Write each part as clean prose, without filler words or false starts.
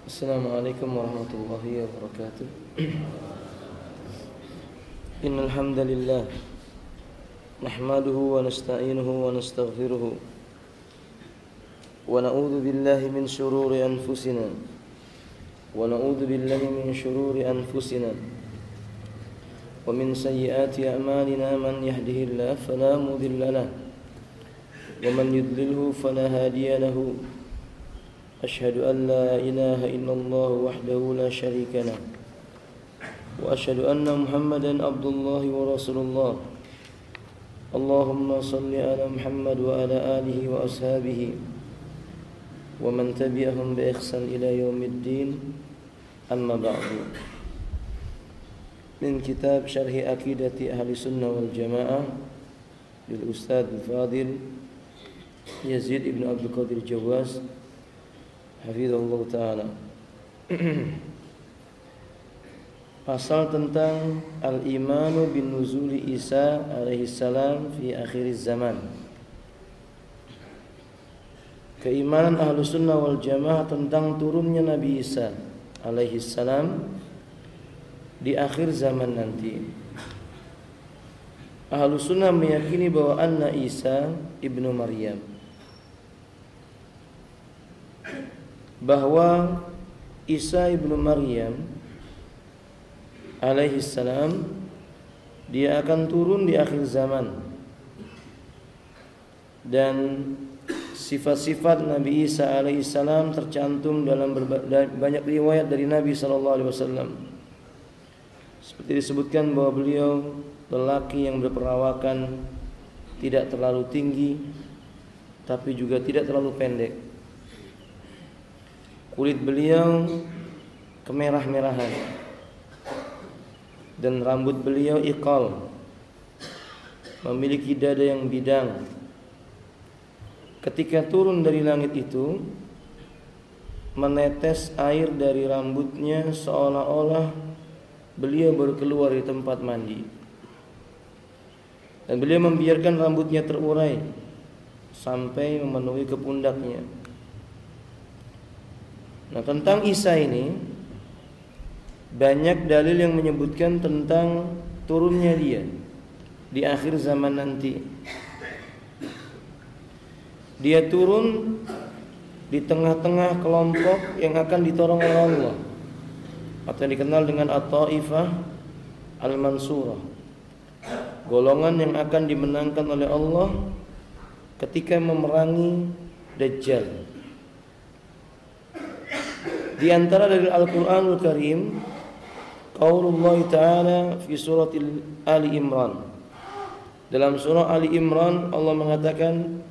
Assalamualaikum warahmatullahi wabarakatuh. Innal hamdalillah nahmaduhu wa nasta'inuhu wa nastaghfiruh wa na'udzu billahi min shururi anfusina wa na'udzu billahi min shururi anfusina wa min sayyiati a'malina man yahdihillahu fala mudilla lahu wa man yudlilhu fala hadiya lahu. أشهد أن لا إله إلا الله وحده لا شريك له وأشهد أن محمدا عبد الله ورسول الله. اللهم صل على محمد وعلى آله وأصحابه ومن تبعهم بإحسان إلى يوم الدين. أما بعد. من كتاب شرح عقيدة أهل السنة والجماعة للأستاذ الفاضل يزيد بن عبد القادر الجواز hafizallahu ta'ala. Pasal tentang al-imanu bin nuzuli Isa alaihi salam fi akhir zaman. Keimanan ahlu sunnah wal jamaah tentang turunnya Nabi Isa alaihi salam di akhir zaman nanti. Ahlu sunnah meyakini bahwa anna Isa ibnu Maryam, bahwa Isa ibnu Maryam alaihi salam dia akan turun di akhir zaman, dan sifat-sifat Nabi Isa alaihi salam tercantum dalam banyak riwayat dari Nabi sallallahu alaihi wasallam. Seperti disebutkan bahwa beliau lelaki yang berperawakan tidak terlalu tinggi tapi juga tidak terlalu pendek. Kulit beliau kemerah-merahan dan rambut beliau iqal, memiliki dada yang bidang. Ketika turun dari langit itu, menetes air dari rambutnya seolah-olah beliau baru keluar dari tempat mandi. Dan beliau membiarkan rambutnya terurai sampai memenuhi ke pundaknya. Nah, tentang Isa ini banyak dalil yang menyebutkan tentang turunnya dia di akhir zaman nanti. Dia turun di tengah-tengah kelompok yang akan ditolong oleh Allah, atau yang dikenal dengan At-Taifah Al-Mansurah, golongan yang akan dimenangkan oleh Allah ketika memerangi Dajjal. Di antara dari Al-Qur'anul Karim, qaulullah ta'ala fi surah Ali Imran. Dalam surah Ali Imran Allah mengatakan,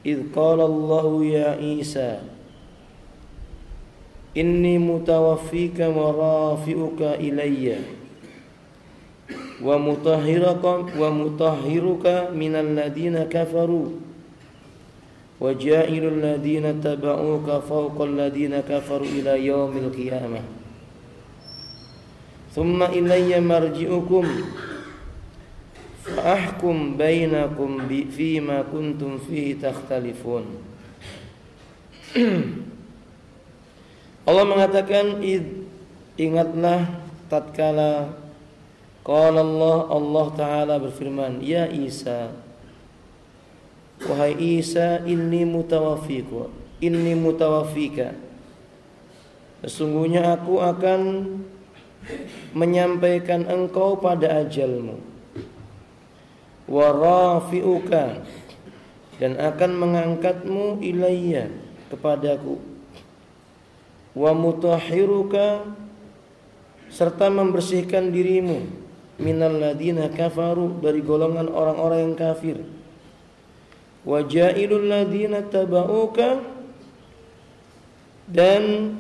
"Idz qala Allahu ya Isa, inni mutawaffika wa rafi'uka ilayya wa mutahhiruka minal ladina kafaru wa ja'ilul ladina taba'uka fawqal ladina kafaru ila yaumil qiyamah thumma ilayya marji'ukum fa ahkum bainakum fima kuntum fihi takhtalifun." Allah mengatakan, ingatlah tatkala qala Allah Ta'ala berfirman, "Ya Isa, wahai Isa, inni mutawaffika, sesungguhnya aku akan menyampaikan engkau pada ajalmu, wa rafi'uka, dan akan mengangkatmu ilayya, kepadaku, wa mutahhiruka, serta membersihkan dirimu, minal ladina kafaru, dari golongan orang-orang yang kafir, wa ja'ilul ladina taba'uka, dan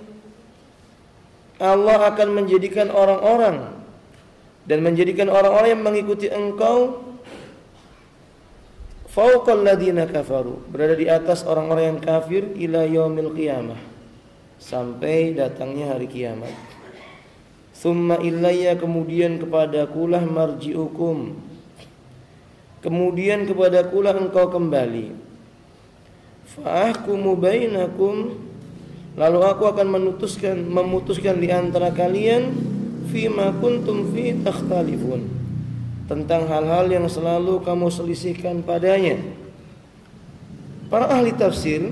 Allah akan menjadikan orang-orang yang mengikuti engkau fauqal ladina kafaru, berada di atas orang-orang yang kafir, ila yaumil qiyamah, sampai datangnya hari kiamat. Thumma ilayya, kemudian kepadakulah marji'ukum, kemudian kepadakulah engkau kembali. Fa ahkumu bainakum, lalu aku akan memutuskan di antara kalian fima kuntum fi takhtalifun, tentang hal-hal yang selalu kamu selisihkan padanya. Para ahli tafsir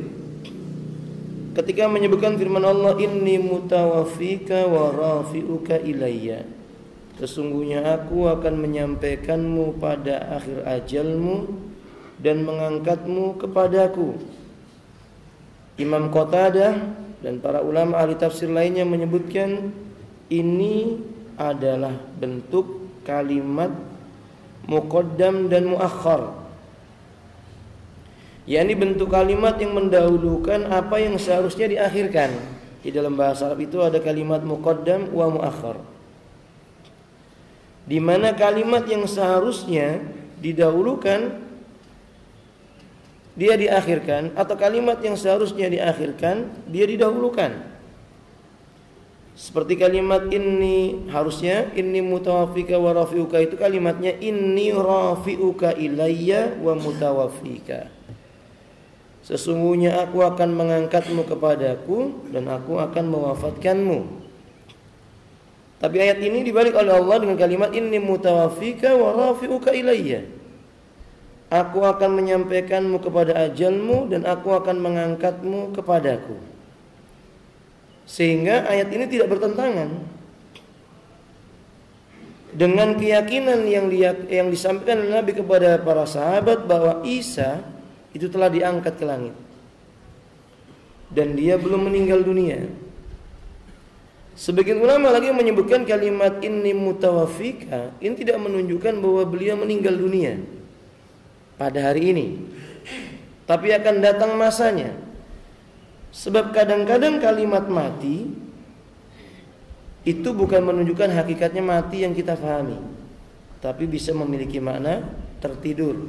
ketika menyebutkan firman Allah, inni mutawaffika wa rafi'uka ilayya, sesungguhnya aku akan menyampaikanmu pada akhir ajalmu dan mengangkatmu kepadaku. Imam Qatadah dan para ulama ahli tafsir lainnya menyebutkan ini adalah bentuk kalimat muqaddam dan muakhar, yakni bentuk kalimat yang mendahulukan apa yang seharusnya diakhirkan. Di dalam bahasa Arab itu ada kalimat muqaddam wa muakhar, di mana kalimat yang seharusnya didahulukan dia diakhirkan, atau kalimat yang seharusnya diakhirkan dia didahulukan. Seperti kalimat inni, harusnya inni mutawaffika wa rafi'uka, itu kalimatnya inni rafi'uka ilayya wa mutawaffika, sesungguhnya aku akan mengangkatmu kepadaku dan aku akan mewafatkanmu. Tapi ayat ini dibalik oleh Allah dengan kalimat inni mutawaffika wa rafi'uka ilayya, aku akan menyampaikanmu kepada ajalmu dan aku akan mengangkatmu kepadaku. Sehingga ayat ini tidak bertentangan dengan keyakinan yang disampaikan oleh Nabi kepada para sahabat bahwa Isa itu telah diangkat ke langit dan dia belum meninggal dunia. Sebagian ulama lagi menyebutkan kalimat inni mutawaffika ini tidak menunjukkan bahwa beliau meninggal dunia pada hari ini, tapi akan datang masanya. Sebab kadang-kadang kalimat mati itu bukan menunjukkan hakikatnya mati yang kita pahami, tapi bisa memiliki makna tertidur.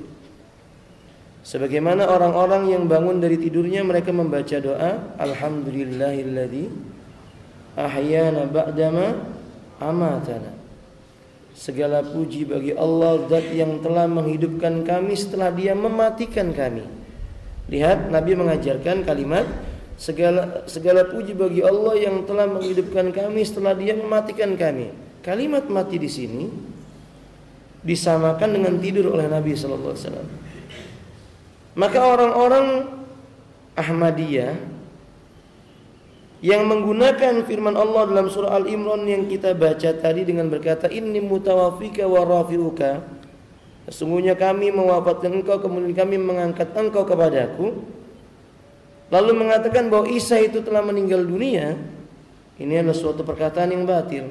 Sebagaimana orang-orang yang bangun dari tidurnya mereka membaca doa alhamdulillahilladzi ahyana ba'dama amatana, segala puji bagi Allah zat yang telah menghidupkan kami setelah dia mematikan kami. Lihat, Nabi mengajarkan kalimat segala puji bagi Allah yang telah menghidupkan kami setelah dia mematikan kami. Kalimat mati di sini disamakan dengan tidur oleh Nabi sallallahu alaihi wasallam. Maka orang-orang Ahmadiyah yang menggunakan firman Allah dalam surah Al-Imran yang kita baca tadi dengan berkata inni mutawaffika wa rafi'uka, sesungguhnya kami mewafatkan engkau kemudian kami mengangkat engkau kepadaku, lalu mengatakan bahwa Isa itu telah meninggal dunia, ini adalah suatu perkataan yang batil.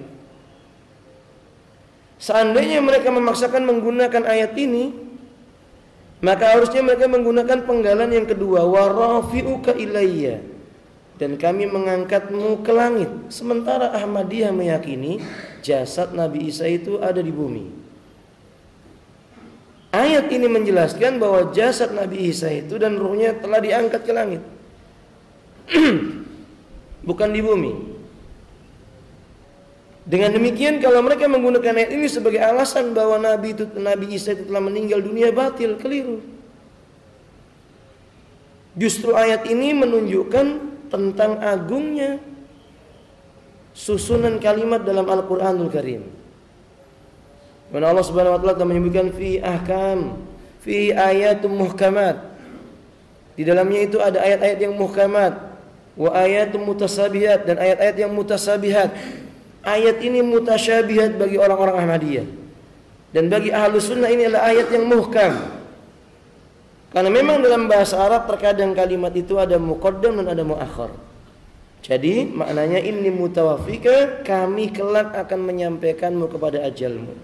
Seandainya mereka memaksakan menggunakan ayat ini, maka harusnya mereka menggunakan penggalan yang kedua, wa rafi'uka ilayya, dan kami mengangkatmu ke langit. Sementara Ahmadiyah meyakini jasad Nabi Isa itu ada di bumi. Ayat ini menjelaskan bahwa jasad Nabi Isa itu dan ruhnya telah diangkat ke langit, bukan di bumi. Dengan demikian kalau mereka menggunakan ayat ini sebagai alasan bahwa Nabi Isa itu telah meninggal dunia, batil, keliru. Justru ayat ini menunjukkan tentang agungnya susunan kalimat dalam Al-Qur'anul Karim. Karena Allah Subhanahu wa taala telah menyebutkan fi ayatum muhkamat. Di dalamnya itu ada ayat-ayat yang muhkamat, wa ayatum mutasabihat, dan ayat-ayat yang mutasabihat. Ayat ini mutasyabihat bagi orang-orang Ahmadiyah, dan bagi Ahlus Sunnah ini adalah ayat yang muhkam. Karena memang dalam bahasa Arab terkadang kalimat itu ada muqaddam dan ada muakhar. Jadi maknanya inni mutawaffika, kami kelak akan menyampaikanmu kepada ajalmu.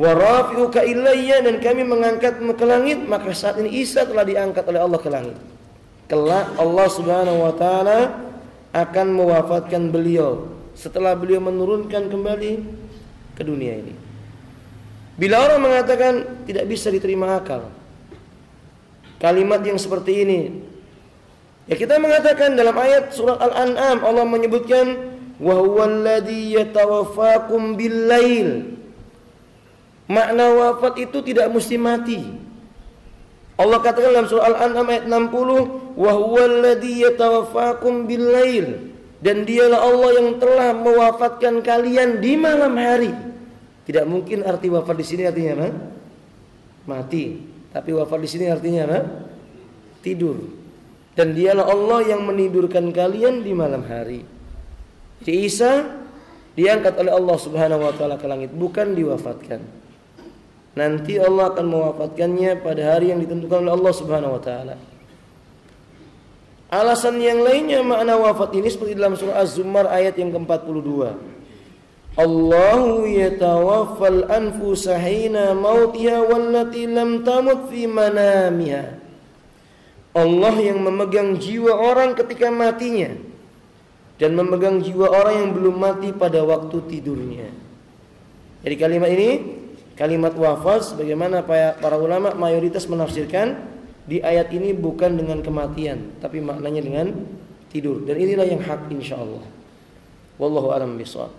Wa rafi'uka ilayya, dan kami mengangkatmu ke langit. Maka saat ini Isa telah diangkat oleh Allah ke langit. Kelak Allah Subhanahu wa taala akan mewafatkan beliau setelah beliau menurunkan kembali ke dunia ini. Bila orang mengatakan tidak bisa diterima akal kalimat yang seperti ini, ya kita mengatakan dalam ayat surat Al-An'am Allah menyebutkan wa huwallazi yatawaffakum bil-lail. Makna wafat itu tidak mesti mati. Allah katakan dalam surah Al-An'am ayat 60, wa huwallazi yatawaffakum bil-lail, dan dialah Allah yang telah mewafatkan kalian di malam hari. Tidak mungkin arti wafat di sini artinya apa? Mati. Tapi wafat di sini artinya apa? Tidur. Dan dialah Allah yang menidurkan kalian di malam hari. Jadi Isa diangkat oleh Allah Subhanahu wa taala ke langit, bukan diwafatkan. Nanti Allah akan mewafatkannya pada hari yang ditentukan oleh Allah Subhanahu wa taala. Alasan yang lainnya makna wafat ini seperti dalam surah Az-Zumar ayat yang ke-42. Allahu yatawaffal anfusa hina mautiha wallati lam tamut fi manamiha. Allah yang memegang jiwa orang ketika matinya dan memegang jiwa orang yang belum mati pada waktu tidurnya. Jadi kalimat ini, kalimat wafat, sebagaimana para ulama mayoritas menafsirkan di ayat ini bukan dengan kematian, tapi maknanya dengan tidur. Dan inilah yang hak insyaallah. Wallahu a'lam bishawab.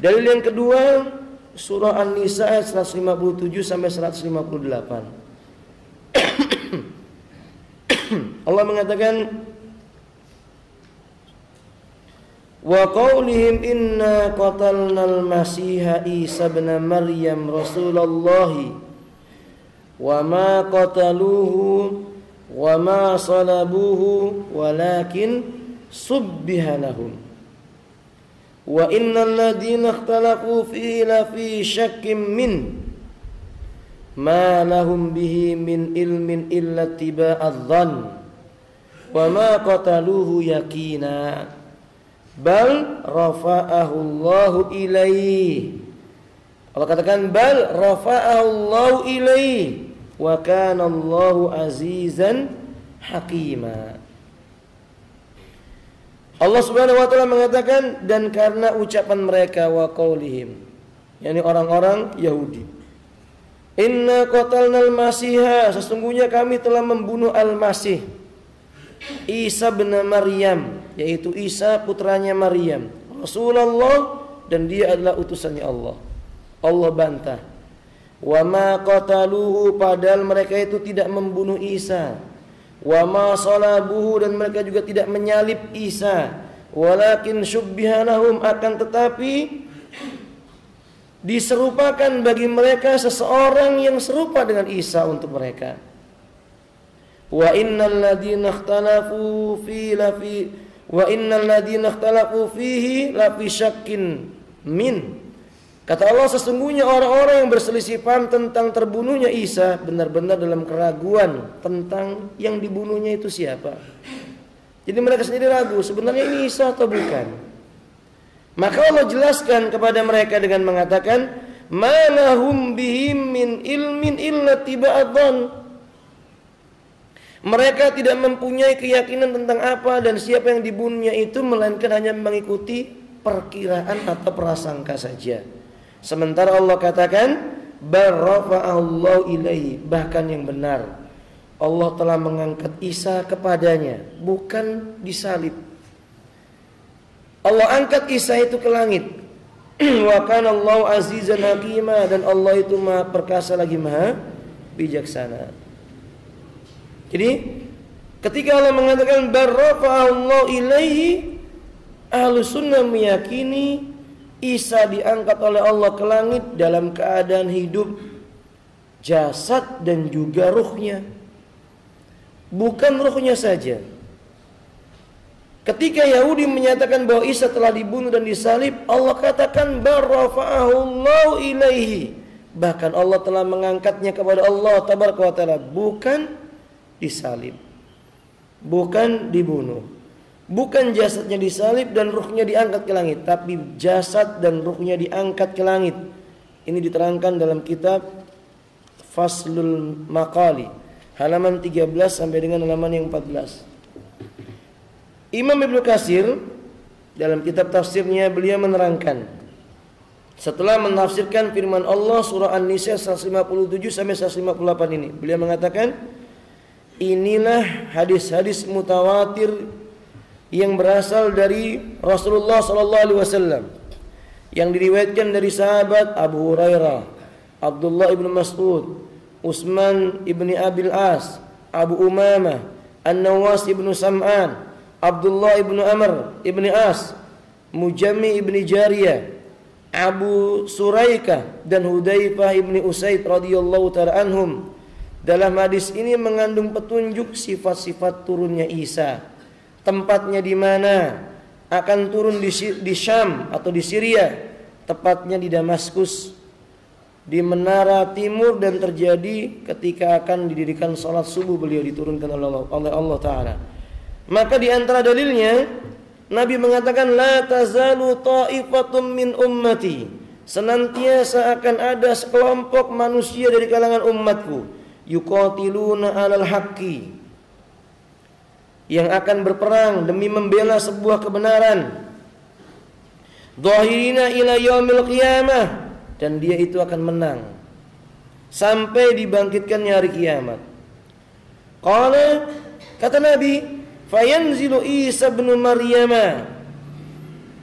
Dalil yang kedua, surah An-Nisa ayat 157 sampai 158. Allah mengatakan, wa qaulihim inna qatalnal masiha Isa ibn Maryam Rasulullah wa ma qataluhu wa ma salabuhu walakin subbiha lahum wa innal ladzina ikhtalafu fihi la fi syakkim min ma lahum bihi min ilmin illa tiba'adh dhann wa ma qataluhu yaqina bal rafa'ahu Allahu ilaihi. Allah katakan bal rafa'ahu Allahu ilaihi wa kana Allahu azizan hakima. Allah Subhanahu wa taala mengatakan, dan karena ucapan mereka, wa qaulihim, yakni orang-orang Yahudi, inna qatalnal masiha, sesungguhnya kami telah membunuh al-Masih Isa bin Maryam, yaitu Isa putranya Maryam, Rasulullah, dan dia adalah utusannya Allah. Allah bantah. Wa ma qataluhu, padahal mereka itu tidak membunuh Isa. Wa ma salabuhu, dan mereka juga tidak menyalib Isa. Walakin syubbiha lahum, akan tetapi diserupakan bagi mereka seseorang yang serupa dengan Isa untuk mereka. Wa innal ladzina ikhtalafu fihi la fi syakkin min. Kata Allah, sesungguhnya orang-orang yang berselisih paham tentang terbunuhnya Isa benar-benar dalam keraguan tentang yang dibunuhnya itu siapa. Jadi mereka sendiri ragu, sebenarnya ini Isa atau bukan. Maka Allah jelaskan kepada mereka dengan mengatakan, ma lahum bihim min ilmin illa tiba'adh dhann. Mereka tidak mempunyai keyakinan tentang apa dan siapa yang dibunuhnya itu, melainkan hanya mengikuti perkiraan atau prasangka saja. Sementara Allah katakan, bal rafa'allahu ilaihi, bahkan yang benar, Allah telah mengangkat Isa kepadanya, bukan disalib. Allah angkat Isa itu ke langit. Wa kana Allahu azizan hakima, dan Allah itu Maha perkasa lagi Maha bijaksana. Jadi ketika Allah mengatakan barrafa'allahu ilaihi, Ahlus Sunnah meyakini Isa diangkat oleh Allah ke langit dalam keadaan hidup, jasad dan juga ruhnya. Bukan ruhnya saja. Ketika Yahudi menyatakan bahwa Isa telah dibunuh dan disalib, Allah katakan barrafa'allahu ilaihi, bahkan Allah telah mengangkatnya kepada Allah tabaraka wa taala, bukan disalib, bukan dibunuh, bukan jasadnya disalib dan ruhnya diangkat ke langit, tapi jasad dan ruhnya diangkat ke langit. Ini diterangkan dalam kitab Faslul Maqali halaman 13 sampai dengan halaman yang 14. Imam Ibnu Katsir dalam kitab tafsirnya, beliau menerangkan, setelah menafsirkan firman Allah surah An-Nisa 157 sampai 158 ini, beliau mengatakan, inilah hadis-hadis mutawatir yang berasal dari Rasulullah SAW, yang diriwayatkan dari sahabat Abu Hurairah, Abdullah ibn Mas'ud, Utsman ibni Abil As, Abu Umamah, An-Nawas ibnu Sam'an, Abdullah ibnu Amr ibni As, Mujammi ibni Jariyah, Abu Suraikah dan Hudzaifah ibni Usaid radhiyallahu ta'ala anhum. Dalam hadis ini mengandung petunjuk sifat-sifat turunnya Isa. Tempatnya di mana? Akan turun di Syam atau di Syria, tepatnya di Damaskus, di menara timur, dan terjadi ketika akan didirikan salat subuh beliau diturunkan oleh Allah Ta'ala. Maka di antara dalilnya Nabi mengatakan la tazalu ta'ifatum min ummati, senantiasa akan ada sekelompok manusia dari kalangan umatku, yuqatiluna 'alal haqqi, yang akan berperang demi membela sebuah kebenaran, dhahirina ila yaumil qiyamah, dan dia itu akan menang sampai dibangkitkannya hari kiamat. Qala, kata Nabi, fayanzilu Isa bin Maryam,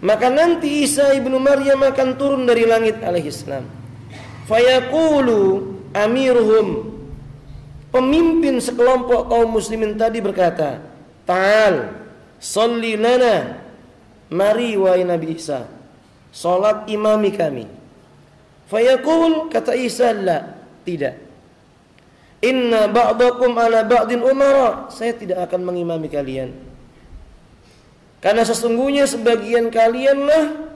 maka nanti Isa ibnu Maryam akan turun dari langit alaihissalam. Fayaqulu amiruhum, pemimpin sekelompok kaum muslimin tadi berkata, ta'al sholli lana, mari wahai Nabi Isa, salat imami kami. Fayaqul, kata Isa, la, tidak. Inna ba'dakum ala ba'din umara, saya tidak akan mengimami kalian, karena sesungguhnya sebagian kalianlah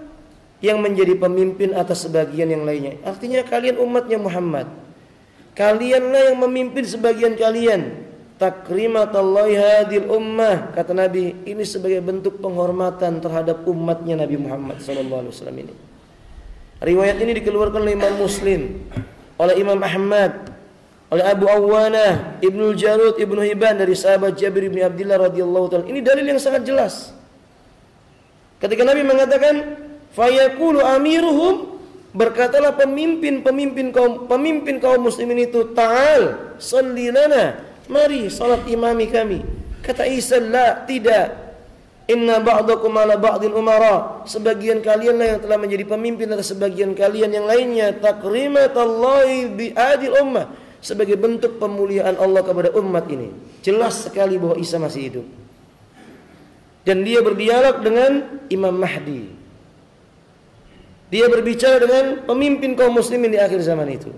yang menjadi pemimpin atas sebagian yang lainnya. Artinya kalian umatnya Muhammad, kalianlah yang memimpin sebagian kalian. Takrimatallahi hadil ummah, kata Nabi, ini sebagai bentuk penghormatan terhadap umatnya Nabi Muhammad SAW ini. Riwayat ini dikeluarkan oleh Imam Muslim, oleh Imam Ahmad, oleh Abu Awanah, Ibnu Jarud, Ibnu Hibban dari sahabat Jabir bin Abdullah radhiyallahu ta'ala. Ini dalil yang sangat jelas. Ketika Nabi mengatakan fayaqulu amiruhum, berkatalah pemimpin kaum muslimin itu, ta'al sholli lana, mari salat imami kami. Kata Isa, la, tidak. Inna ba'dakum ala ba'din umara, sebagian kalianlah yang telah menjadi pemimpin atas sebagian kalian yang lainnya. Takrimatallahi bi'adil ummah, sebagai bentuk pemuliaan Allah kepada umat ini. Jelas sekali bahwa Isa masih hidup, dan dia berdialog dengan Imam Mahdi. Dia berbicara dengan pemimpin kaum muslimin di akhir zaman itu.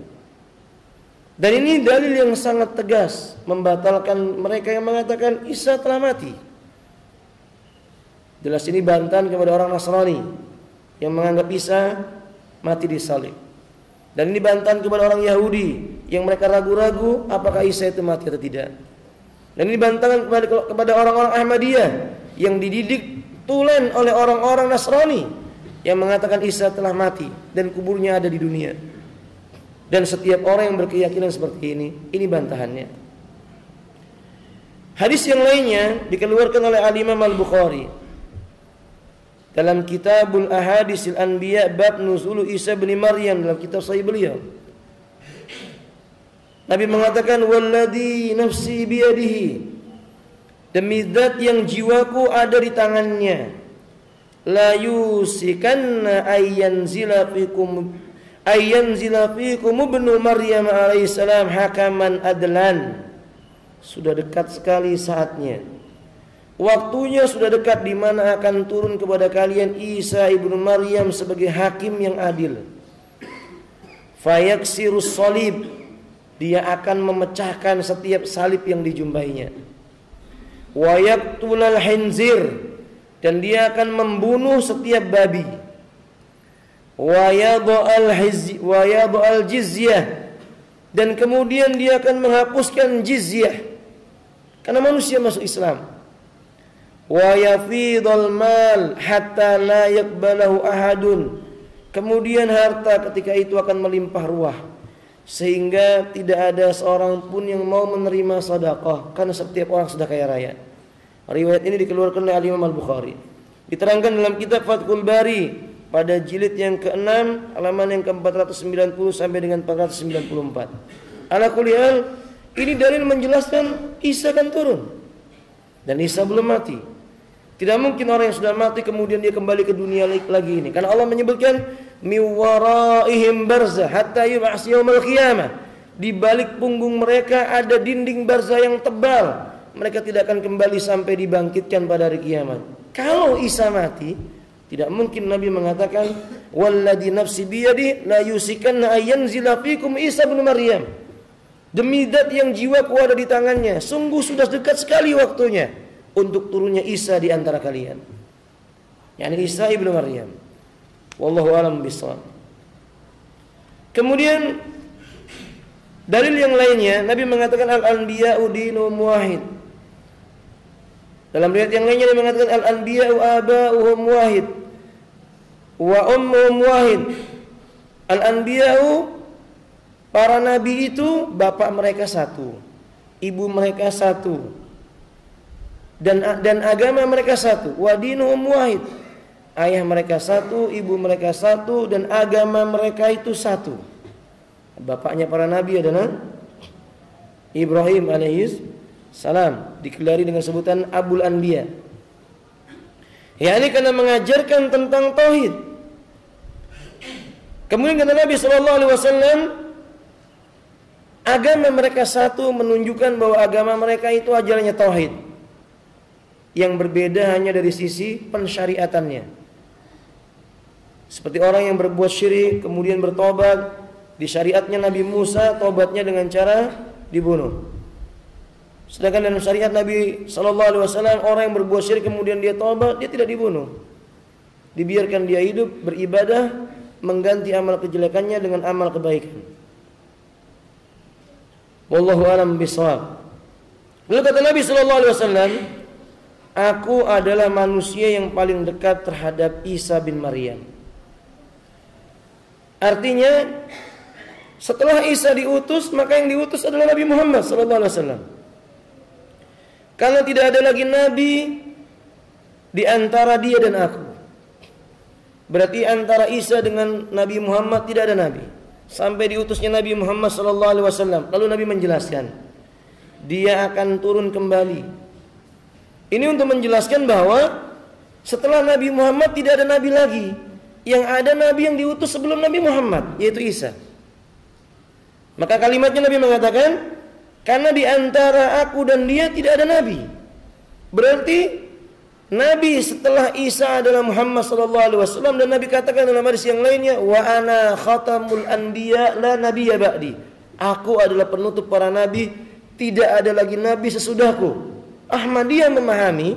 Dan ini dalil yang sangat tegas membatalkan mereka yang mengatakan Isa telah mati. Jelas ini bantahan kepada orang Nasrani yang menganggap Isa mati disalib. Dan ini bantahan kepada orang Yahudi yang mereka ragu-ragu apakah Isa itu mati atau tidak. Dan ini bantahan kepada orang-orang Ahmadiyah yang dididik tulen oleh orang-orang Nasrani yang mengatakan Isa telah mati dan kuburnya ada di dunia. Dan setiap orang yang berkeyakinan seperti ini bantahannya. Hadis yang lainnya dikeluarkan oleh Al-Imam Al-Bukhari dalam Kitabul Ahadisil Anbiya, bab nuzulu Isa bin Maryam, dalam kitab sahih beliau. Nabi mengatakan, walladzi nafsi biyadihi, demi zat yang jiwaku ada di tangannya, la yusikanna ayyanzila fikum ibnu Maryam alaihissalam hakaman adlan. Sudah dekat sekali saatnya, waktunya sudah dekat di mana akan turun kepada kalian Isa ibnu Maryam sebagai hakim yang adil. Fayaksirus salib, dia akan memecahkan setiap salib yang dijumpainya. Wa yaqtulal khinzir, dan dia akan membunuh setiap babi. Wa yad'al jizyah, dan kemudian dia akan menghapuskan jizyah karena manusia masuk Islam. Wa yafidul mal hatta la yaqbalahu ahadun, kemudian harta ketika itu akan melimpah ruah sehingga tidak ada seorang pun yang mau menerima sedekah karena setiap orang sudah kaya raya. Riwayat ini dikeluarkan oleh Al-Imam Al-Bukhari. Diterangkan dalam kitab Fathul Bari pada jilid yang ke-6 halaman yang ke-490 sampai dengan 494. Ala kulli hal, ini dalil menjelaskan Isa akan turun dan Isa belum mati. Tidak mungkin orang yang sudah mati kemudian dia kembali ke dunia lagi ini. Karena Allah menyebutkan miwaraihim barzah hatta yub'ats yaumil qiyamah. Di balik punggung mereka ada dinding barzah yang tebal. Mereka tidak akan kembali sampai dibangkitkan pada hari kiamat. Kalau Isa mati, tidak mungkin Nabi mengatakan, walladzi nafsi biyadi la yusikanna ayanzila fikum Isa bin Maryam. Demi zat yang jiwaku ada di tangannya, sungguh sudah dekat sekali waktunya untuk turunnya Isa di antara kalian. yakni Isa ibnu Maryam. Wallahu a'lam bishawab. Kemudian dalil yang lainnya, Nabi mengatakan al-anbiya'u dinum wahid. Dalam riwayat yang lainnya Nabi mengatakan al-anbiya'u aba'uhum wahid wa ummuhum wahid. Al-anbiya'u, para nabi itu bapak mereka satu, ibu mereka satu, dan agama mereka satu. Wa dinuhum wahid, ayah mereka satu, ibu mereka satu, dan agama mereka itu satu. Bapaknya para nabi adalah Ibrahim alaihi salam, digelari dengan sebutan Abul Anbiya. Ini karena mengajarkan tentang tauhid. Kemudian kata Nabi SAW, agama mereka satu menunjukkan bahwa agama mereka itu ajarannya tauhid. Yang berbeda hanya dari sisi pensyariatannya. Seperti orang yang berbuat syirik kemudian bertobat, di syariatnya Nabi Musa tobatnya dengan cara dibunuh. Sedangkan dalam syariat Nabi SAW, orang yang berbuat syirik kemudian dia tobat, dia tidak dibunuh. Dibiarkan dia hidup beribadah, mengganti amal kejelekannya dengan amal kebaikan. Wallahu a'lam bishawab. Lalu kata Nabi SAW, aku adalah manusia yang paling dekat terhadap Isa bin Maryam. Artinya, setelah Isa diutus, maka yang diutus adalah Nabi Muhammad SAW. Karena tidak ada lagi nabi di antara dia dan aku. Berarti antara Isa dengan Nabi Muhammad tidak ada nabi. Sampai diutusnya Nabi Muhammad SAW. Lalu Nabi menjelaskan, dia akan turun kembali. Ini untuk menjelaskan bahwa setelah Nabi Muhammad tidak ada nabi lagi. Yang ada nabi yang diutus sebelum Nabi Muhammad, yaitu Isa. Maka kalimatnya Nabi mengatakan, karena di antara aku dan dia tidak ada nabi. Berarti nabi setelah Isa adalah Muhammad SAW, dan Nabi katakan dalam hadis yang lainnya, wa ana khatamul anbiya la nabiyya ba'di. Aku adalah penutup para nabi, tidak ada lagi nabi sesudahku. Ahmadiyah memahami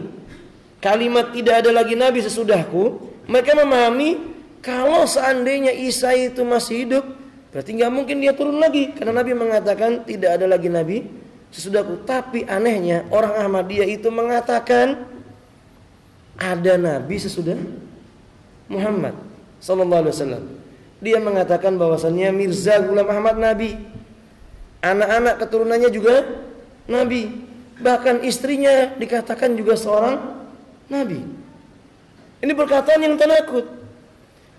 kalimat tidak ada lagi nabi sesudahku. Mereka memahami kalau seandainya Isa itu masih hidup, berarti nggak mungkin dia turun lagi, karena Nabi mengatakan tidak ada lagi nabi sesudahku. Tapi anehnya orang Ahmadiyah itu mengatakan ada nabi sesudah Muhammad sallallahu alaihi wasallam. Dia mengatakan bahwasannya Mirza Ghulam Ahmad nabi, anak-anak keturunannya juga nabi, bahkan istrinya dikatakan juga seorang nabi. Ini perkataan yang tenakut.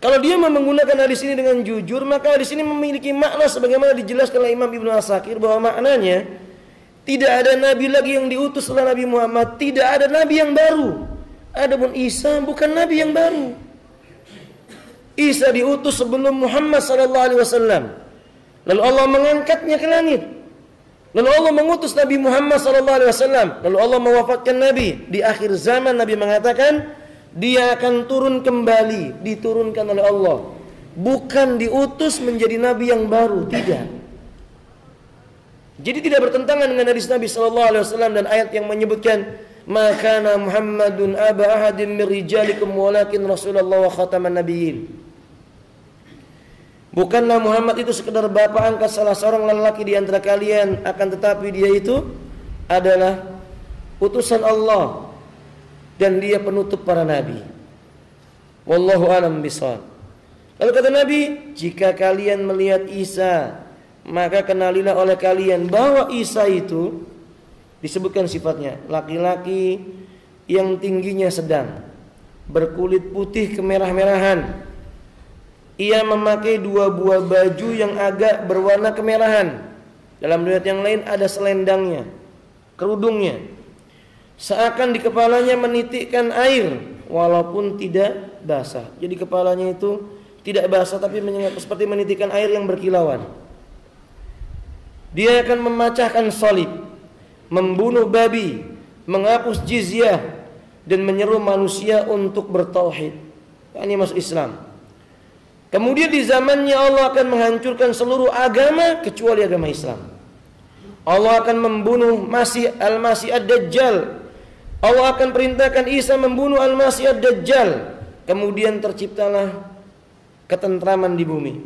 Kalau dia menggunakan hadis ini dengan jujur, maka hadis ini memiliki makna sebagaimana dijelaskan oleh Imam Ibnu Asakir, bahwa maknanya tidak ada nabi lagi yang diutus oleh Nabi Muhammad, tidak ada nabi yang baru. Adapun Isa bukan nabi yang baru. Isa diutus sebelum Muhammad SAW. Lalu Allah mengangkatnya ke langit. Lalu Allah mengutus Nabi Muhammad SAW. Lalu Allah mewafatkan Nabi. Di akhir zaman Nabi mengatakan dia akan turun kembali, diturunkan oleh Allah. Bukan diutus menjadi nabi yang baru, tidak. Jadi tidak bertentangan dengan hadis Nabi SAW dan ayat yang menyebutkan ma kana Muhammadun aba ahadin min rijalikum walakin Rasulullah wa khataman nabiyyin. Bukanlah Muhammad itu sekedar bapa angkat salah seorang lelaki di antara kalian, akan tetapi dia itu adalah utusan Allah dan dia penutup para nabi. Wallahu a'lam bishawab. Lalu kata Nabi, jika kalian melihat Isa, maka kenalilah oleh kalian bahwa Isa itu disebutkan sifatnya laki-laki yang tingginya sedang, berkulit putih kemerah-merahan. Ia memakai 2 buah baju yang agak berwarna kemerahan. Dalam riwayat yang lain ada selendangnya, kerudungnya. Seakan di kepalanya menitikkan air walaupun tidak basah. Jadi kepalanya itu tidak basah tapi seperti menitikkan air yang berkilauan. Dia akan memecahkan salib, membunuh babi, menghapus jizyah, dan menyeru manusia untuk bertauhid, yakni masuk Islam. Kemudian di zamannya Allah akan menghancurkan seluruh agama kecuali agama Islam. Allah akan membunuh Al-Masih Ad-Dajjal. Allah akan perintahkan Isa membunuh Al-Masih Ad-Dajjal. Kemudian terciptalah ketentraman di bumi,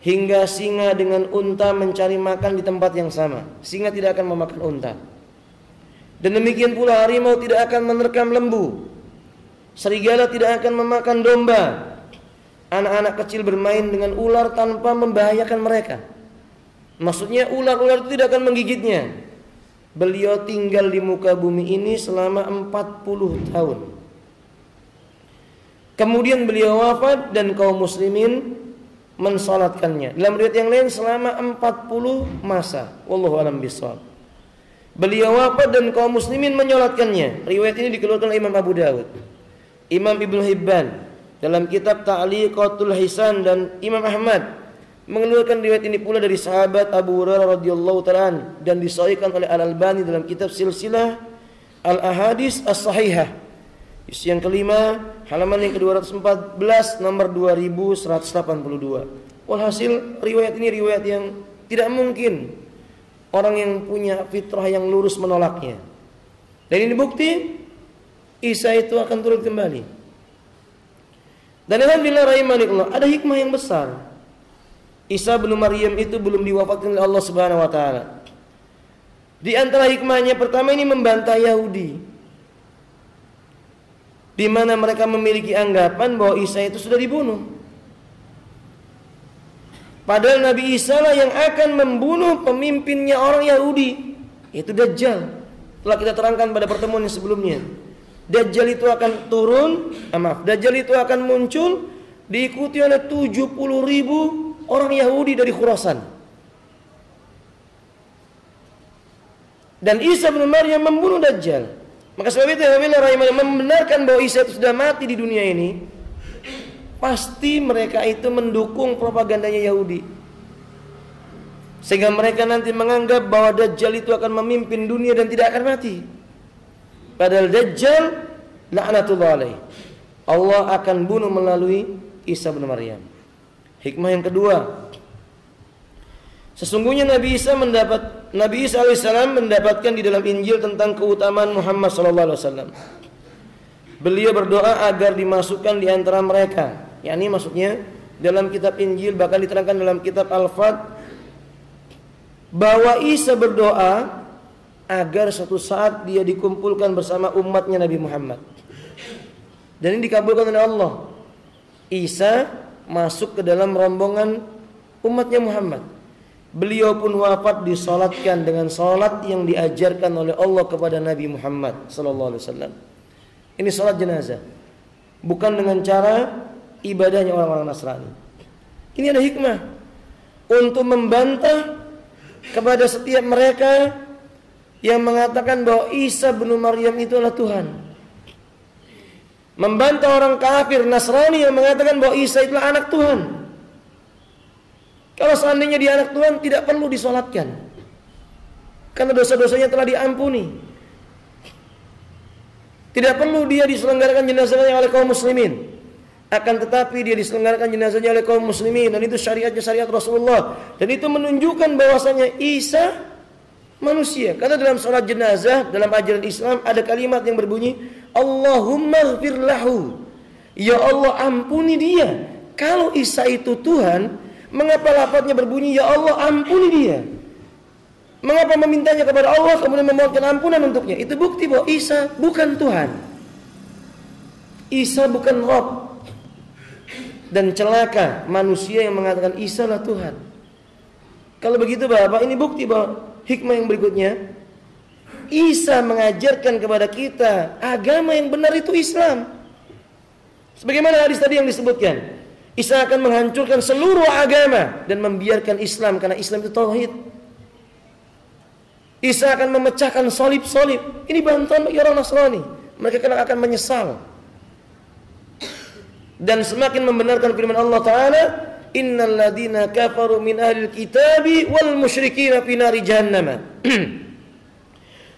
hingga singa dengan unta mencari makan di tempat yang sama. Singa tidak akan memakan unta. Dan demikian pula harimau tidak akan menerkam lembu. Serigala tidak akan memakan domba. Anak-anak kecil bermain dengan ular tanpa membahayakan mereka. Maksudnya ular-ular itu tidak akan menggigitnya. Beliau tinggal di muka bumi ini selama 40 tahun. Kemudian beliau wafat dan kaum muslimin mensalatkannya. Dalam riwayat yang lain selama 40 masa. Wallahu a'lam bishawab. Beliau wafat dan kaum muslimin menyolatkannya. Riwayat ini dikeluarkan oleh Imam Abu Dawud, Imam Ibnu Hibban dalam kitab Ta'liqatul Hisan, dan Imam Ahmad mengeluarkan riwayat ini pula dari sahabat Abu Hurairah radhiyallahu ta'ala, dan disahihkan oleh Al-Albani dalam kitab Silsilah Al-Ahadits As-Sahihah, isi yang kelima, halaman yang ke-214, nomor 2182. Walhasil riwayat ini riwayat yang tidak mungkin orang yang punya fitrah yang lurus menolaknya. Dan ini bukti Isa itu akan turun kembali. Dan alhamdulillah rahimakumullah, ada hikmah yang besar. Isa bin Maryam itu belum diwafatkan oleh Allah Subhanahu wa taala. Di antara hikmahnya pertama, ini membantah Yahudi, di mana mereka memiliki anggapan bahwa Isa itu sudah dibunuh. Padahal Nabi Isa lah yang akan membunuh pemimpinnya orang Yahudi, yaitu Dajjal. Telah kita terangkan pada pertemuan yang sebelumnya. Dajjal itu akan Dajjal itu akan muncul diikuti oleh 70.000 orang Yahudi dari Khurasan. Dan Isa bin Maryam membunuh Dajjal. Maka sebab itu membenarkan bahwa Isa itu sudah mati di dunia ini, pasti mereka itu mendukung propagandanya Yahudi, sehingga mereka nanti menganggap bahwa Dajjal itu akan memimpin dunia dan tidak akan mati. Padahal Dajjal laknatullah alaih, Allah akan bunuh melalui Isa bin Maryam. Hikmah yang kedua, sesungguhnya Nabi Isa alaihissalam mendapatkan di dalam Injil tentang keutamaan Muhammad sallallahu alaihi wasallam. Beliau berdoa agar dimasukkan di antara mereka. Yakni maksudnya dalam kitab Injil, bahkan diterangkan dalam kitab Al-Fat, bahwa Isa berdoa agar suatu saat dia dikumpulkan bersama umatnya Nabi Muhammad. Dan ini dikabulkan oleh Allah. Isa masuk ke dalam rombongan umatnya Muhammad. Beliau pun wafat disolatkan dengan solat yang diajarkan oleh Allah kepada Nabi Muhammad sallallahu alaihi wasallam. Ini solat jenazah, bukan dengan cara ibadahnya orang-orang Nasrani. Ini ada hikmah untuk membantah kepada setiap mereka yang mengatakan bahwa Isa bin Maryam itu adalah Tuhan. Membantah orang kafir Nasrani yang mengatakan bahwa Isa itulah anak Tuhan. Kalau seandainya dia anak Tuhan, tidak perlu disolatkan, karena dosa-dosanya telah diampuni. Tidak perlu dia diselenggarakan jenazahnya oleh kaum muslimin. Akan tetapi dia diselenggarakan jenazahnya oleh kaum muslimin, dan itu syariatnya syariat Rasulullah. Dan itu menunjukkan bahwasanya Isa manusia. Karena dalam salat jenazah, dalam ajaran Islam ada kalimat yang berbunyi Allahumma ighfir lahu, ya Allah ampuni dia. Kalau Isa itu Tuhan, mengapa lafadznya berbunyi ya Allah ampuni dia? Mengapa memintanya kepada Allah kemudian memohonkan ampunan untuknya? Itu bukti bahwa Isa bukan Tuhan. Isa bukan Rabb. Dan celaka manusia yang mengatakan Isa lah Tuhan. Kalau begitu Bapak, ini bukti bahwa hikmah yang berikutnya, Isa mengajarkan kepada kita agama yang benar itu Islam. Sebagaimana hadis tadi yang disebutkan, Isa akan menghancurkan seluruh agama dan membiarkan Islam, karena Islam itu tauhid. Isa akan memecahkan salib-salib. Ini bantuan bagi orang Nasrani. Mereka akan menyesal. Dan semakin membenarkan firman Allah Ta'ala, innal ladzina kafaru min ahlil kitabi wal musyrikin fi nari jahannam.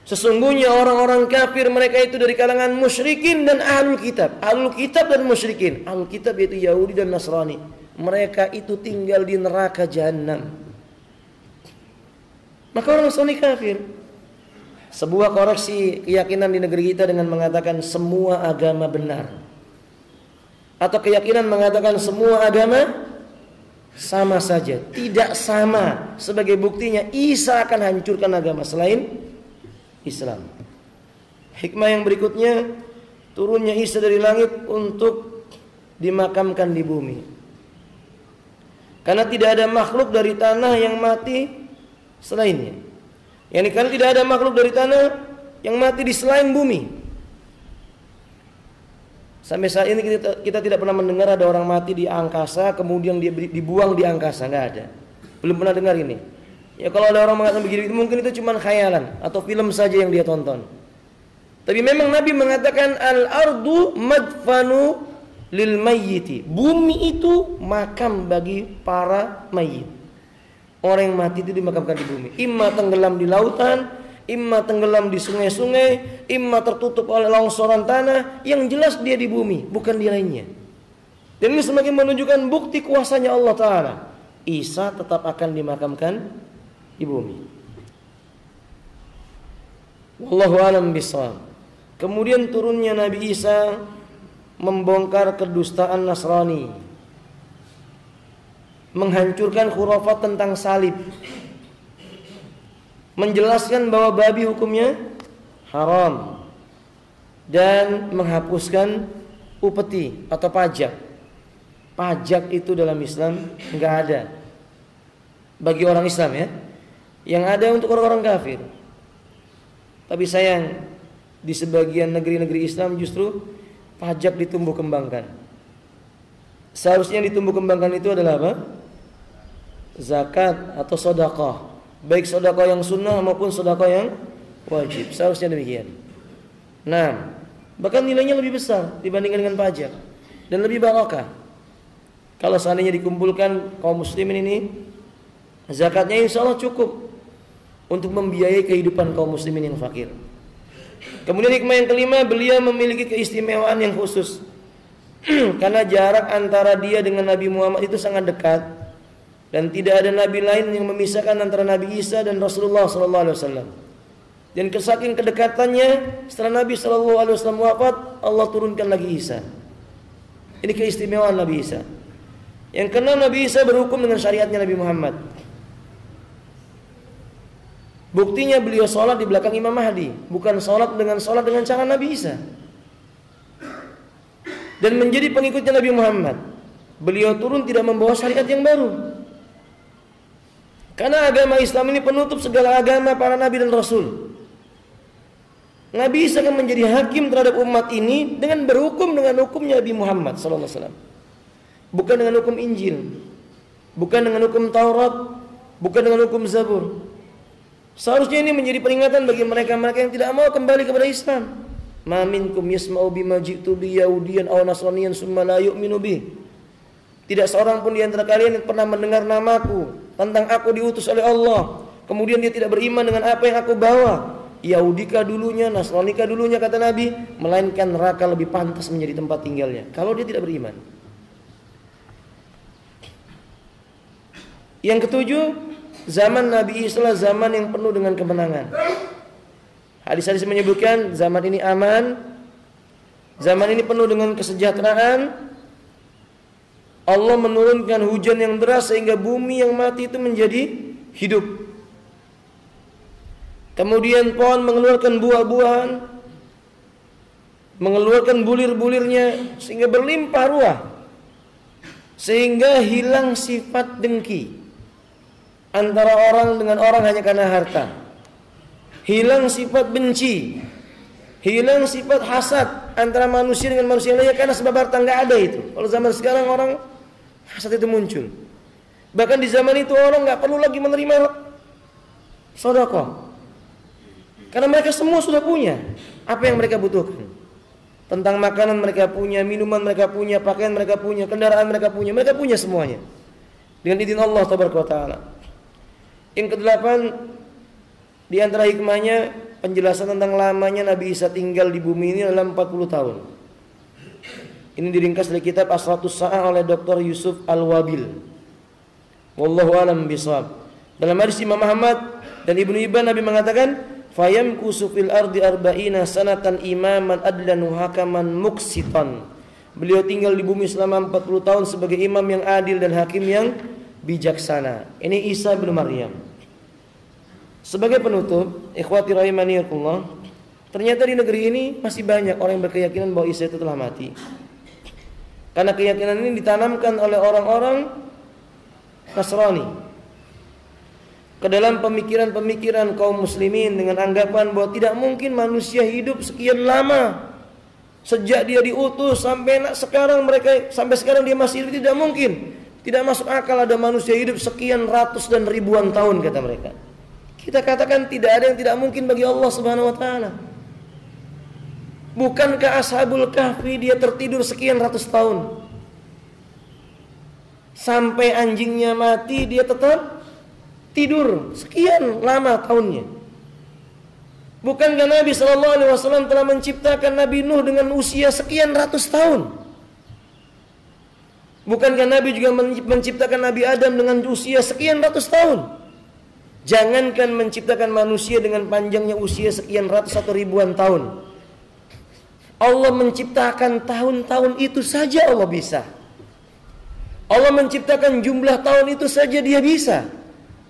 Sesungguhnya orang-orang kafir mereka itu dari kalangan musyrikin dan ahlul kitab. Ahlul kitab dan musyrikin. Ahlul kitab yaitu Yahudi dan Nasrani. Mereka itu tinggal di neraka jahanam. Maka orang Nasrani kafir. Sebuah koreksi keyakinan di negeri kita dengan mengatakan semua agama benar. Atau keyakinan mengatakan semua agama sama saja. Tidak sama. Sebagai buktinya Isa akan hancurkan agama selain Islam. Hikmah yang berikutnya, turunnya Isa dari langit untuk dimakamkan di bumi. Karena tidak ada makhluk dari tanah yang mati selainnya. Yani karena tidak ada makhluk dari tanah yang mati di selain bumi. Sampai saat ini kita tidak pernah mendengar ada orang mati di angkasa kemudian dia dibuang di angkasa, nggak ada. Belum pernah dengar ini. Ya kalau ada orang mengatakan begini, mungkin itu cuma khayalan atau film saja yang dia tonton. Tapi memang Nabi mengatakan al-ardu madfanu lil mayyiti. Bumi itu makam bagi para mayit. Orang yang mati itu dimakamkan di bumi. Imma tenggelam di lautan, imma tenggelam di sungai-sungai, imma tertutup oleh longsoran tanah. Yang jelas dia di bumi, bukan di lainnya. Dan ini semakin menunjukkan bukti kuasanya Allah Ta'ala. Isa tetap akan dimakamkan di bumi. Wallahu a'lam bishawab. Kemudian turunnya Nabi Isa membongkar kedustaan Nasrani, menghancurkan khurafat tentang salib, menjelaskan bahwa babi hukumnya haram, dan menghapuskan upeti atau pajak. Pajak itu dalam Islam enggak ada bagi orang Islam ya. Yang ada untuk orang-orang kafir. Tapi sayang, di sebagian negeri-negeri Islam justru pajak ditumbuh kembangkan. Seharusnya ditumbuh kembangkan itu adalah apa? Zakat atau sedekah. Baik sedekah yang sunnah maupun sedekah yang wajib. Seharusnya demikian. Nah, bahkan nilainya lebih besar dibandingkan dengan pajak dan lebih barakah. Kalau seandainya dikumpulkan kaum muslimin ini, zakatnya insya Allah cukup untuk membiayai kehidupan kaum muslimin yang fakir. Kemudian hikmah yang kelima, beliau memiliki keistimewaan yang khusus. Karena jarak antara dia dengan Nabi Muhammad itu sangat dekat dan tidak ada nabi lain yang memisahkan antara Nabi Isa dan Rasulullah SAW. Dan saking kedekatannya, setelah Nabi SAW wafat, Allah turunkan lagi Isa. Ini keistimewaan Nabi Isa. Yang keenam, Nabi Isa berhukum dengan syariatnya Nabi Muhammad. Buktinya beliau sholat di belakang Imam Mahdi, bukan sholat dengan cara Nabi Isa. Dan menjadi pengikutnya Nabi Muhammad. Beliau turun tidak membawa syariat yang baru. Karena agama Islam ini penutup segala agama para nabi dan rasul. Nabi Isa akan menjadi hakim terhadap umat ini dengan berhukum dengan hukumnya Nabi Muhammad SAW. Bukan dengan hukum Injil, bukan dengan hukum Taurat, bukan dengan hukum Zabur. Seharusnya ini menjadi peringatan bagi mereka-mereka yang tidak mau kembali kepada Islam. Ma minkum yasma'u bima ji'tu bi yahudiyan aw nasraniyan summa la yu'minu bi. Tidak seorang pun di antara kalian yang pernah mendengar namaku, tentang aku diutus oleh Allah, kemudian dia tidak beriman dengan apa yang aku bawa. Yahudika dulunya, Nasranika dulunya kata Nabi, melainkan neraka lebih pantas menjadi tempat tinggalnya kalau dia tidak beriman. Yang ketujuh, zaman Nabi Isa adalah zaman yang penuh dengan kemenangan. Hadis-hadis menyebutkan zaman ini aman, zaman ini penuh dengan kesejahteraan. Allah menurunkan hujan yang deras sehingga bumi yang mati itu menjadi hidup. Kemudian pohon mengeluarkan buah-buahan, mengeluarkan bulir-bulirnya sehingga berlimpah ruah, sehingga hilang sifat dengki antara orang dengan orang hanya karena harta. Hilang sifat benci, hilang sifat hasad antara manusia dengan manusia lainnya karena sebab harta. Nggak ada itu. Kalau zaman sekarang orang hasad itu muncul. Bahkan di zaman itu orang nggak perlu lagi menerima sedekah, karena mereka semua sudah punya apa yang mereka butuhkan. Tentang makanan mereka punya, minuman mereka punya, pakaian mereka punya, kendaraan mereka punya semuanya. dengan izin Allah tabaraka wa taala. Yang kedelapan, di antara hikmahnya penjelasan tentang lamanya Nabi Isa tinggal di bumi ini dalam 40 tahun. Ini diringkas dari kitab Asratus Sa'ah oleh Dr. Yusuf Al-Wabil. Wallahu a'lam bishawab. Dalam hadis Imam Ahmad dan Ibnu Hibban, Nabi mengatakan, "Fayamkusu fil ardi arba'ina sanatan imaman adlan hakaman muqsitan." Beliau tinggal di bumi selama 40 tahun sebagai imam yang adil dan hakim yang bijaksana. Ini Isa bin Maryam. Sebagai penutup, ikhwati rahimaniyakumullah, ternyata di negeri ini masih banyak orang yang berkeyakinan bahwa Isa itu telah mati. Karena keyakinan ini ditanamkan oleh orang-orang Nasrani ke dalam pemikiran-pemikiran kaum muslimin dengan anggapan bahwa tidak mungkin manusia hidup sekian lama. Sejak dia diutus sampai sekarang dia masih hidup, tidak mungkin. Tidak masuk akal ada manusia hidup sekian ratus dan ribuan tahun, kata mereka. Kita katakan tidak ada yang tidak mungkin bagi Allah Subhanahu wa taala. Bukankah Ashabul Kahfi dia tertidur sekian ratus tahun? Sampai anjingnya mati dia tetap tidur sekian lama tahunnya. Bukankah Nabi SAW telah menciptakan Nabi Nuh dengan usia sekian ratus tahun? Bukankah Nabi juga menciptakan Nabi Adam dengan usia sekian ratus tahun? Jangankan menciptakan manusia dengan panjangnya usia sekian ratus atau ribuan tahun, Allah menciptakan tahun-tahun itu saja Allah bisa. Allah menciptakan jumlah tahun itu saja dia bisa.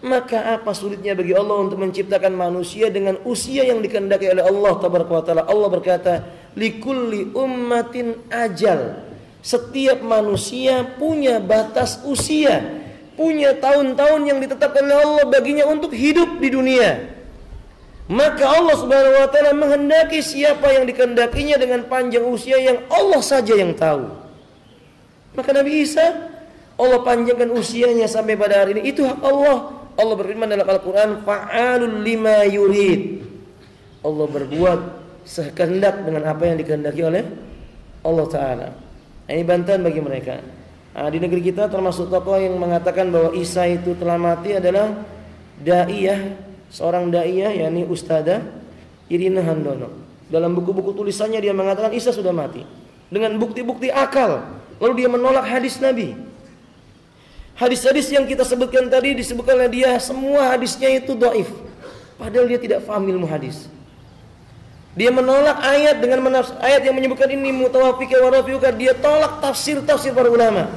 Maka apa sulitnya bagi Allah untuk menciptakan manusia dengan usia yang dikehendaki oleh Allah tabaraka wa taala. Allah berkata, likulli ummatin ajal. Setiap manusia punya batas usia, punya tahun-tahun yang ditetapkan oleh Allah baginya untuk hidup di dunia. Maka Allah Subhanahu wa taala menghendaki siapa yang dikehendakinya dengan panjang usia yang Allah saja yang tahu. Maka Nabi Isa Allah panjangkan usianya sampai pada hari ini. Itu hak Allah. Allah berfirman dalam Al-Quran, fa'alul lima yurid. Allah berbuat sekehendak dengan apa yang dikehendaki oleh Allah Ta'ala. Ini bantahan bagi mereka. Di negeri kita termasuk tokoh yang mengatakan bahwa Isa itu telah mati adalah da'iyah, seorang da'iyah, yakni Ustadzah Irina Handono. Dalam buku-buku tulisannya dia mengatakan Isa sudah mati dengan bukti-bukti akal. Lalu dia menolak hadis Nabi. Hadis-hadis yang kita sebutkan tadi disebutkan oleh dia, semua hadisnya itu dhaif. Padahal dia tidak paham ilmu hadis. Dia menolak ayat dengan ayat yang menyebutkan ini mutawafiqa wa rafiuka. Dia tolak tafsir-tafsir para ulama.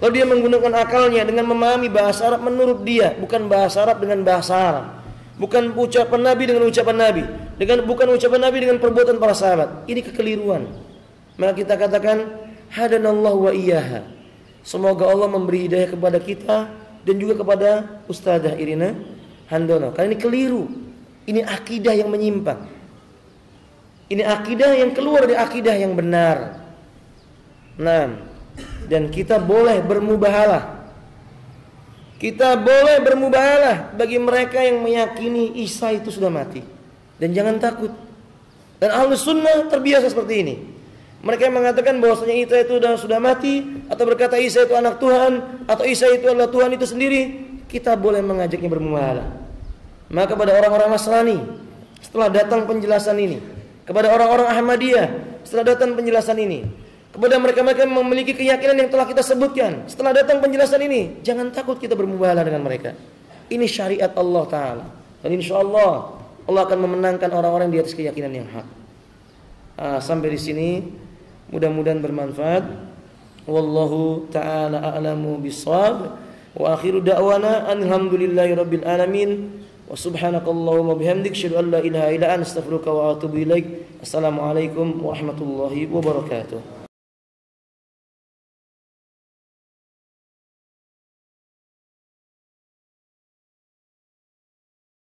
Lalu dia menggunakan akalnya dengan memahami bahasa Arab menurut dia, bukan bahasa Arab dengan bahasa Arab. Bukan ucapan Nabi dengan ucapan Nabi, bukan ucapan Nabi dengan perbuatan para sahabat. Ini kekeliruan. Maka kita katakan hadanallahu wa iyyaha. Semoga Allah memberi hidayah kepada kita dan juga kepada Ustadzah Irina Handono. Karena ini keliru. Ini akidah yang menyimpang. Ini akidah yang keluar dari akidah yang benar. Nah, dan kita boleh bermubahalah. Kita boleh bermubahalah bagi mereka yang meyakini Isa itu sudah mati. Dan jangan takut. Dan Ahlus Sunnah terbiasa seperti ini. Mereka yang mengatakan bahwasanya Isa itu sudah mati, atau berkata Isa itu anak Tuhan, atau Isa itu adalah Tuhan itu sendiri, kita boleh mengajaknya bermuamalah. Maka kepada orang-orang Nasrani, setelah datang penjelasan ini, kepada orang-orang Ahmadiyah, setelah datang penjelasan ini, kepada mereka-mereka yang memiliki keyakinan yang telah kita sebutkan, setelah datang penjelasan ini, jangan takut kita bermuamalah dengan mereka. Ini syariat Allah Ta'ala. Dan insya Allah akan memenangkan orang-orang di atas keyakinan yang hak. Sampai di sini mudah-mudahan bermanfaat. Wallahu ta'ala a'lamu bissawab. Wa akhiru da'wana alhamdulillahi rabbil alamin. Wa subhanakallahumma bihamdik asyhadu an la ilaha illa anta astaghfiruka wa atubu ilaik. Assalamualaikum warahmatullahi wabarakatuh.